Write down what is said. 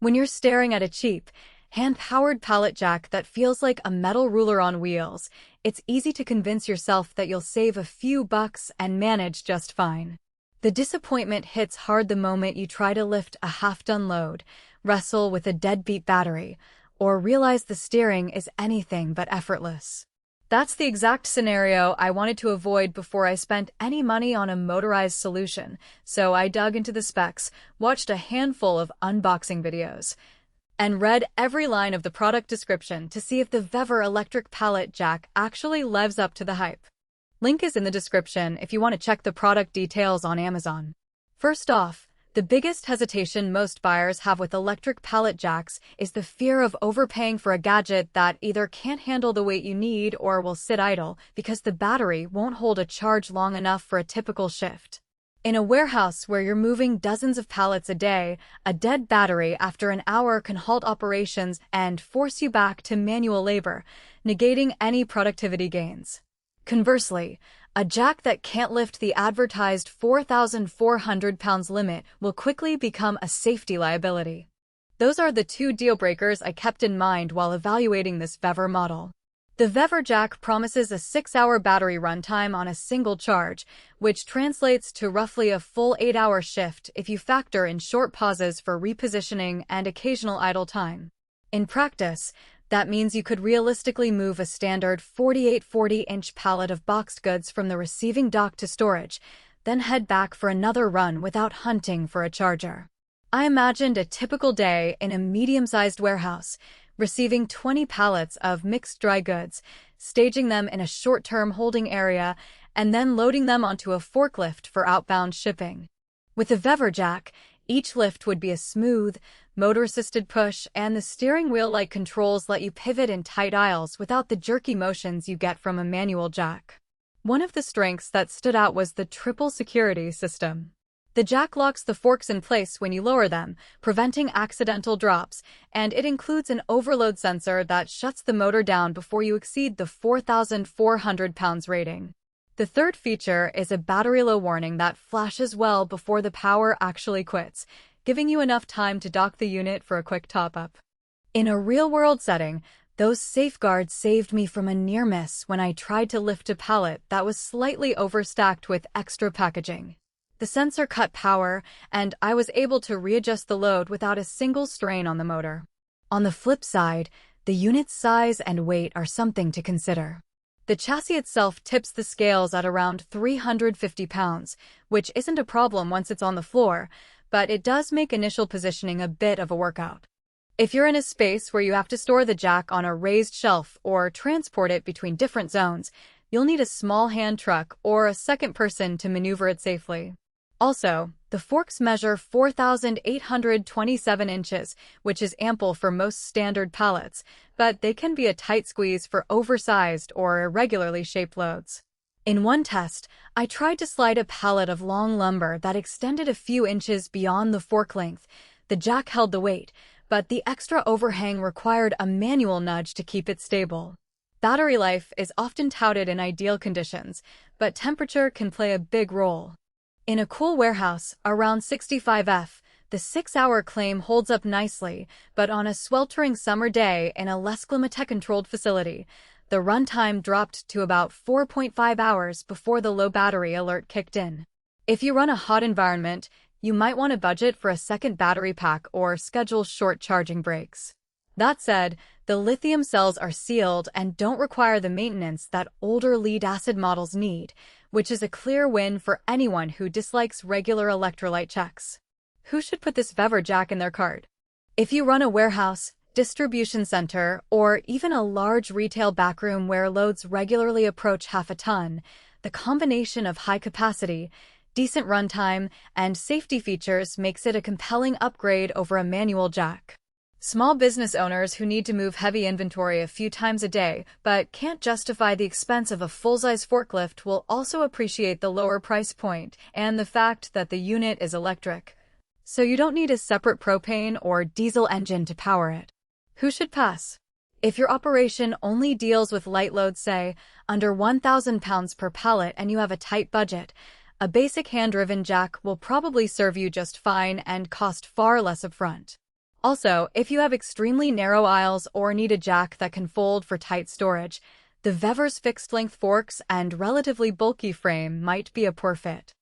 When you're staring at a cheap, hand-powered pallet jack that feels like a metal ruler on wheels, it's easy to convince yourself that you'll save a few bucks and manage just fine. The disappointment hits hard the moment you try to lift a half-done load, wrestle with a deadbeat battery, or realize the steering is anything but effortless. That's the exact scenario I wanted to avoid before I spent any money on a motorized solution, so I dug into the specs, watched a handful of unboxing videos, and read every line of the product description to see if the VEVOR electric pallet jack actually lives up to the hype. Link is in the description if you want to check the product details on Amazon. First off, the biggest hesitation most buyers have with electric pallet jacks is the fear of overpaying for a gadget that either can't handle the weight you need or will sit idle because the battery won't hold a charge long enough for a typical shift. In a warehouse where you're moving dozens of pallets a day, a dead battery after an hour can halt operations and force you back to manual labor, negating any productivity gains. Conversely, a jack that can't lift the advertised 4,400 pounds limit will quickly become a safety liability. Those are the two deal breakers I kept in mind while evaluating this VEVOR model. The VEVOR jack promises a 6-hour battery runtime on a single charge, which translates to roughly a full 8-hour shift if you factor in short pauses for repositioning and occasional idle time. In practice, that means you could realistically move a standard 48-40-inch pallet of boxed goods from the receiving dock to storage, then head back for another run without hunting for a charger. I imagined a typical day in a medium-sized warehouse, receiving 20 pallets of mixed dry goods, staging them in a short-term holding area, and then loading them onto a forklift for outbound shipping. With the VEVOR jack, each lift would be a smooth, motor-assisted push, and the steering wheel-like controls let you pivot in tight aisles without the jerky motions you get from a manual jack. One of the strengths that stood out was the triple security system. The jack locks the forks in place when you lower them, preventing accidental drops, and it includes an overload sensor that shuts the motor down before you exceed the 4,400 pounds rating. The third feature is a battery low warning that flashes well before the power actually quits, giving you enough time to dock the unit for a quick top-up. In a real-world setting, those safeguards saved me from a near miss when I tried to lift a pallet that was slightly overstacked with extra packaging. The sensor cut power, and I was able to readjust the load without a single strain on the motor. On the flip side, the unit's size and weight are something to consider. The chassis itself tips the scales at around 350 pounds, which isn't a problem once it's on the floor, but it does make initial positioning a bit of a workout. If you're in a space where you have to store the jack on a raised shelf or transport it between different zones, you'll need a small hand truck or a second person to maneuver it safely. Also, the forks measure 4,827 inches, which is ample for most standard pallets, but they can be a tight squeeze for oversized or irregularly shaped loads. In one test, I tried to slide a pallet of long lumber that extended a few inches beyond the fork length. The jack held the weight, but the extra overhang required a manual nudge to keep it stable. Battery life is often touted in ideal conditions, but temperature can play a big role. In a cool warehouse, around 65 Fahrenheit, the 6-hour claim holds up nicely, but on a sweltering summer day in a less climate-controlled facility, the runtime dropped to about 4.5 hours before the low battery alert kicked in. If you run a hot environment, you might want to budget for a second battery pack or schedule short charging breaks. That said, the lithium cells are sealed and don't require the maintenance that older lead-acid models need, which is a clear win for anyone who dislikes regular electrolyte checks. Who should put this VEVOR jack in their cart? If you run a warehouse, distribution center, or even a large retail backroom where loads regularly approach half a ton, the combination of high capacity, decent runtime, and safety features makes it a compelling upgrade over a manual jack. Small business owners who need to move heavy inventory a few times a day but can't justify the expense of a full-size forklift will also appreciate the lower price point and the fact that the unit is electric. So you don't need a separate propane or diesel engine to power it. Who should pass? If your operation only deals with light loads, say, under 1,000 pounds per pallet, and you have a tight budget, a basic hand-driven jack will probably serve you just fine and cost far less upfront. Also, if you have extremely narrow aisles or need a jack that can fold for tight storage, the VEVOR's fixed-length forks and relatively bulky frame might be a poor fit.